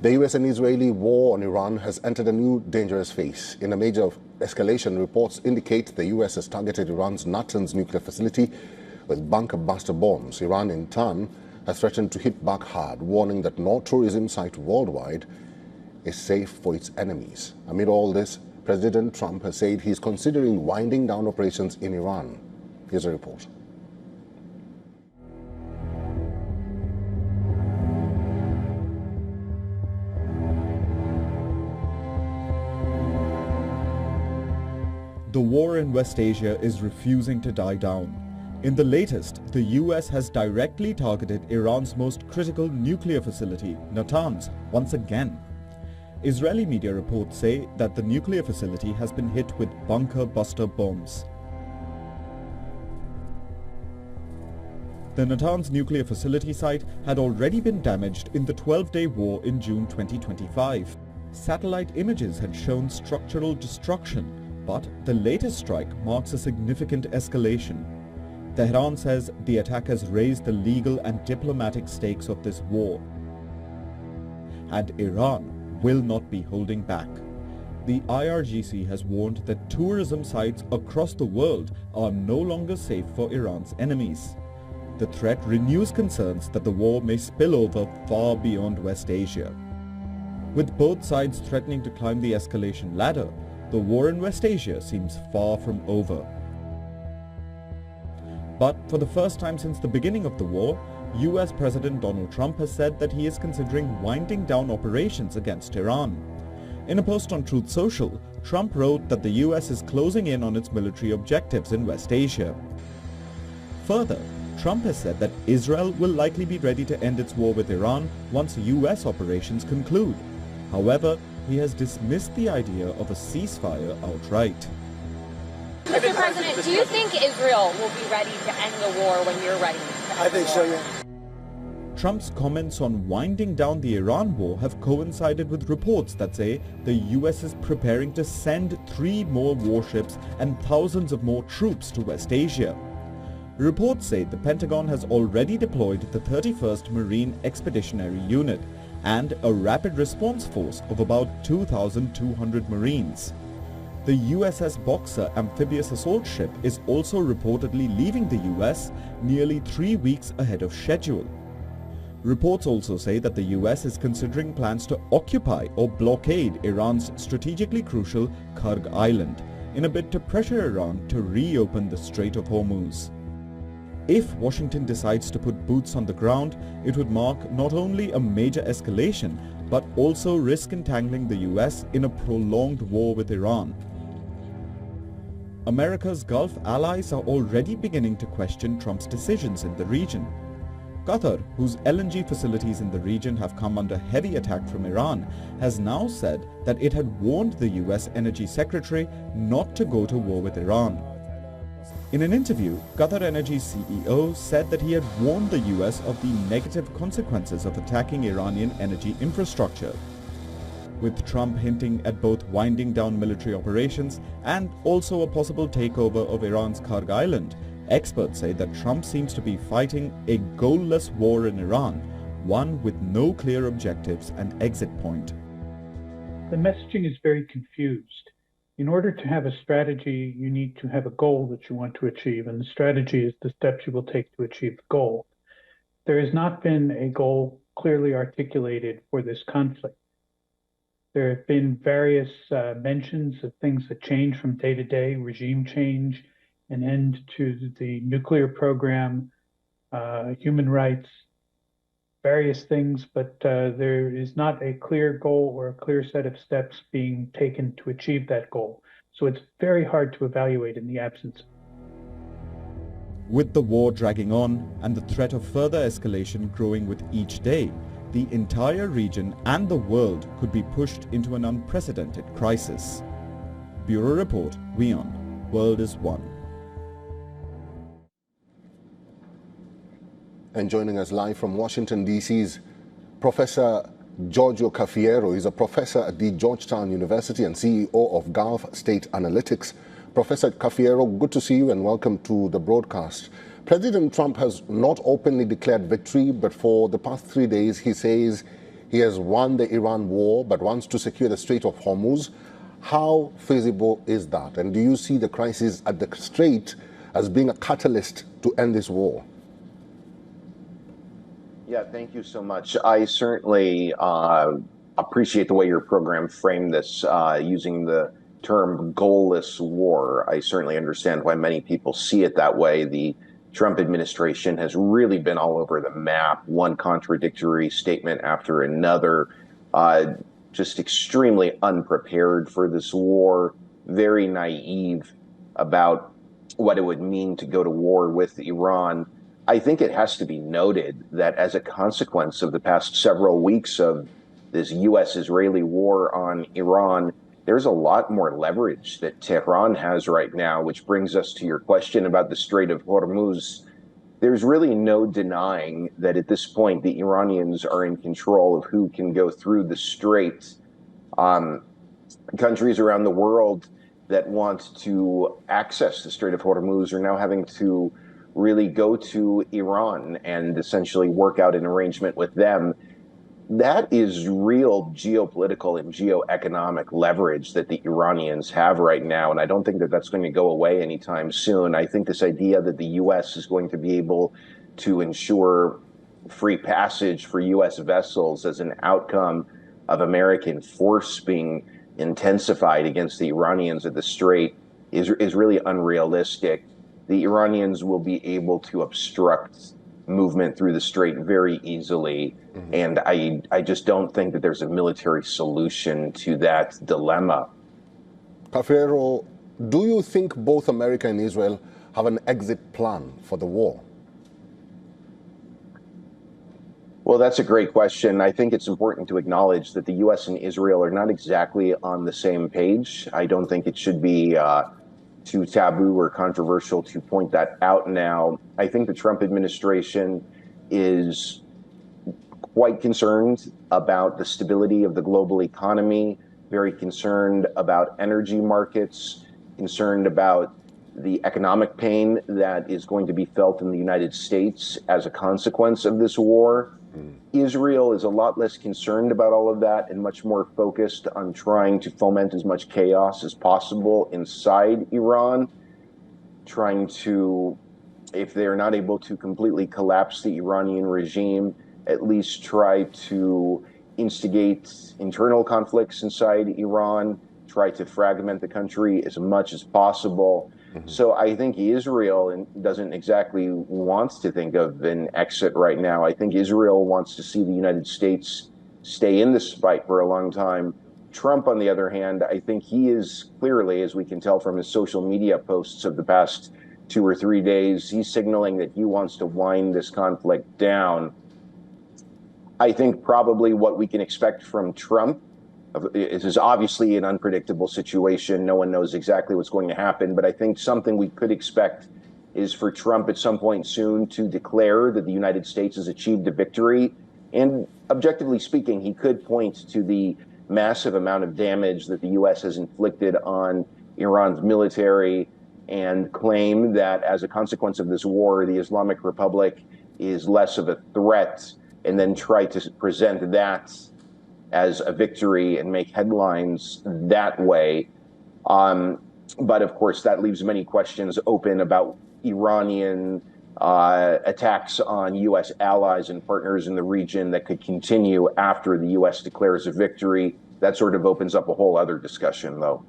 The US and Israeli war on Iran has entered a new dangerous phase. In a major escalation, reports indicate the US has targeted Iran's Natanz nuclear facility with bunker buster bombs. Iran, in turn, has threatened to hit back hard, warning that no tourism site worldwide is safe for its enemies. Amid all this, President Trump has said he's considering winding down operations in Iran. Here's a report. The war in West Asia is refusing to die down. In the latest, the US has directly targeted Iran's most critical nuclear facility, Natanz, once again. Israeli media reports say that the nuclear facility has been hit with bunker buster bombs. The Natanz nuclear facility site had already been damaged in the 12-day war in June 2025. Satellite images had shown structural destruction, but the latest strike marks a significant escalation. Tehran says the attack has raised the legal and diplomatic stakes of this war. And Iran will not be holding back. The IRGC has warned that tourism sites across the world are no longer safe for Iran's enemies. The threat renews concerns that the war may spill over far beyond West Asia. With both sides threatening to climb the escalation ladder, the war in West Asia seems far from over. But for the first time since the beginning of the war, US President Donald Trump has said that he is considering winding down operations against Iran. In a post on Truth Social, Trump wrote that the US is closing in on its military objectives in West Asia. Further, Trump has said that Israel will likely be ready to end its war with Iran once US operations conclude. However, he has dismissed the idea of a ceasefire outright. Mr. President, do you think Israel will be ready to end the war when you're ready to end I think so, yeah. Trump's comments on winding down the Iran war have coincided with reports that say the US is preparing to send 3 more warships and thousands of more troops to West Asia. Reports say the Pentagon has already deployed the 31st Marine Expeditionary Unit and a rapid response force of about 2,200 Marines. The USS Boxer amphibious assault ship is also reportedly leaving the US nearly 3 weeks ahead of schedule. Reports also say that the US is considering plans to occupy or blockade Iran's strategically crucial Kurg Island in a bid to pressure Iran to reopen the Strait of Hormuz. If Washington decides to put boots on the ground, it would mark not only a major escalation, but also risk entangling the US in a prolonged war with Iran. America's Gulf allies are already beginning to question Trump's decisions in the region. Qatar, whose LNG facilities in the region have come under heavy attack from Iran, has now said that it had warned the US Energy Secretary not to go to war with Iran. In an interview, Qatar Energy's CEO said that he had warned the US of the negative consequences of attacking Iranian energy infrastructure. With Trump hinting at both winding down military operations and also a possible takeover of Iran's Kurg Island, experts say that Trump seems to be fighting a goalless war in Iran, one with no clear objectives and exit point. The messaging is very confused. In order to have a strategy, you need to have a goal that you want to achieve, and the strategy is the steps you will take to achieve the goal. There has not been a goal clearly articulated for this conflict. There have been various mentions of things that change from day to day, regime change, an end to the nuclear program, human rights, various things, but there is not a clear goal or a clear set of steps being taken to achieve that goal. So it's very hard to evaluate in the absence. With the war dragging on and the threat of further escalation growing with each day, the entire region and the world could be pushed into an unprecedented crisis. Bureau Report, WION, World is One. And joining us live from Washington, D.C.'s Professor Giorgio Cafiero. He's a professor at the Georgetown University and CEO of Gulf State Analytics. Professor Cafiero, good to see you and welcome to the broadcast. President Trump has not openly declared victory, but for the past 3 days he says He has won the Iran war but wants to secure the Strait of Hormuz. How feasible is that? And do you see the crisis at the Strait as being a catalyst to end this war? Yeah, thank you so much. I certainly appreciate the way your program framed this using the term goalless war. I certainly understand why many people see it that way. The Trump administration has really been all over the map, one contradictory statement after another, just extremely unprepared for this war, very naive about what it would mean to go to war with Iran. I think it has to be noted that as a consequence of the past several weeks of this U.S.-Israeli war on Iran, there's a lot more leverage that Tehran has right now, which brings us to your question about the Strait of Hormuz. There's really no denying that at this point, the Iranians are in control of who can go through the strait. Countries around the world that want to access the Strait of Hormuz are now having to really go to Iran and essentially work out an arrangement with them. That is real geopolitical and geoeconomic leverage that the Iranians have right now. And I don't think that that's going to go away anytime soon. I think this idea that the U.S. is going to be able to ensure free passage for U.S. vessels as an outcome of American force being intensified against the Iranians at the Strait is really unrealistic. The Iranians will be able to obstruct movement through the strait very easily. And I just don't think that there's a military solution to that dilemma. Cafiero, do you think both America and Israel have an exit plan for the war? Well, that's a great question. I think it's important to acknowledge that the U.S. and Israel are not exactly on the same page. I don't think it should be too taboo or controversial to point that out now. I think the Trump administration is quite concerned about the stability of the global economy, very concerned about energy markets, concerned about the economic pain that is going to be felt in the United States as a consequence of this war. Israel is a lot less concerned about all of that and much more focused on trying to foment as much chaos as possible inside Iran, trying to, if they're not able to completely collapse the Iranian regime, at least try to instigate internal conflicts inside Iran, try to fragment the country as much as possible. So I think Israel doesn't exactly want to think of an exit right now. I think Israel wants to see the United States stay in this fight for a long time. Trump, on the other hand, I think he is clearly, as we can tell from his social media posts of the past 2 or 3 days, he's signaling that he wants to wind this conflict down. I think probably what we can expect from Trump, it is obviously an unpredictable situation. No one knows exactly what's going to happen. But I think something we could expect is for Trump at some point soon to declare that the United States has achieved a victory. And objectively speaking, he could point to the massive amount of damage that the U.S. has inflicted on Iran's military and claim that as a consequence of this war, the Islamic Republic is less of a threat, and then try to present that as a victory and make headlines that way. But of course, that leaves many questions open about Iranian attacks on U.S. allies and partners in the region that could continue after the U.S. declares a victory. That sort of opens up a whole other discussion, though.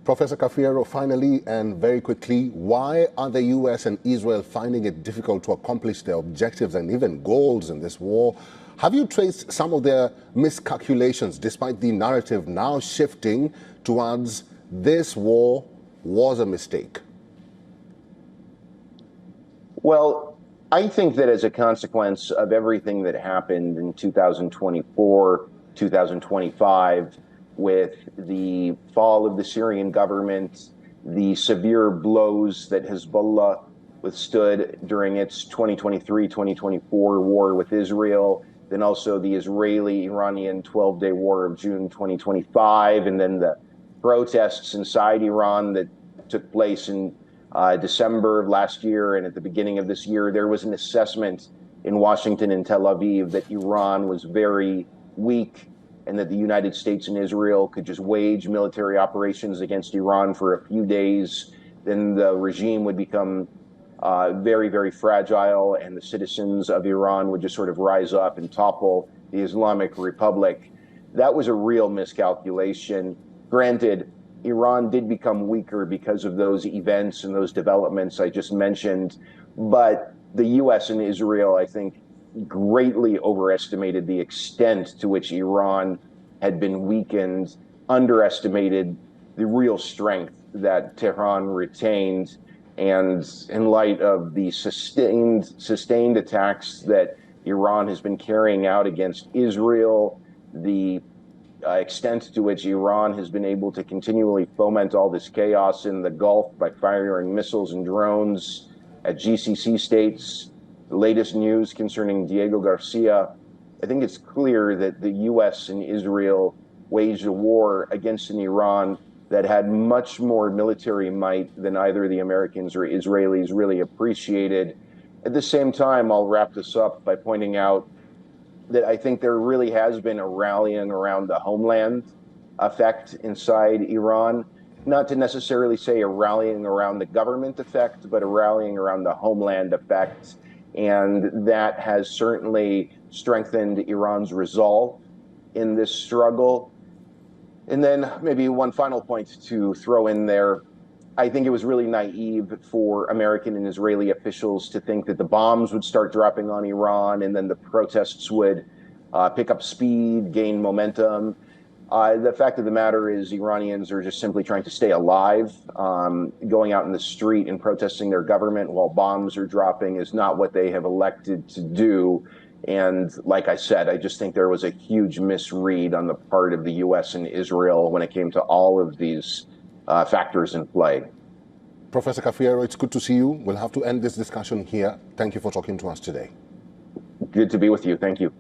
Professor Cafiero, finally and very quickly, why are the U.S. and Israel finding it difficult to accomplish their objectives and even goals in this war? Have you traced some of their miscalculations despite the narrative now shifting towards this war was a mistake? Well, I think that as a consequence of everything that happened in 2024, 2025, with the fall of the Syrian government, the severe blows that Hezbollah withstood during its 2023-2024 war with Israel, then also the Israeli-Iranian 12-day war of June 2025, and then the protests inside Iran that took place in December of last year and at the beginning of this year. There was an assessment in Washington and Tel Aviv that Iran was very weak and that the United States and Israel could just wage military operations against Iran for a few days, then the regime would become very, very fragile, and the citizens of Iran would just sort of rise up and topple the Islamic Republic. That was a real miscalculation. Granted, Iran did become weaker because of those events and those developments I just mentioned, but the U.S. and Israel, I think, greatly overestimated the extent to which Iran had been weakened, underestimated the real strength that Tehran retained. And in light of the sustained attacks that Iran has been carrying out against Israel, the extent to which Iran has been able to continually foment all this chaos in the Gulf by firing missiles and drones at GCC states, the latest news concerning Diego Garcia, I think it's clear that the U.S. and Israel waged a war against an Iran that had much more military might than either the Americans or Israelis really appreciated. At the same time, I'll wrap this up by pointing out that I think there really has been a rallying around the homeland effect inside Iran. Not to necessarily say a rallying around the government effect, but a rallying around the homeland effect. And that has certainly strengthened Iran's resolve in this struggle. And then maybe one final point to throw in there. I think it was really naive for American and Israeli officials to think that the bombs would start dropping on Iran and then the protests would pick up speed, gain momentum. The fact of the matter is Iranians are just simply trying to stay alive. Going out in the street and protesting their government while bombs are dropping is not what they have elected to do. And like I said, I just think there was a huge misread on the part of the U.S. and Israel when it came to all of these factors in play. Professor Cafiero, it's good to see you. We'll have to end this discussion here. Thank you for talking to us today. Good to be with you. Thank you.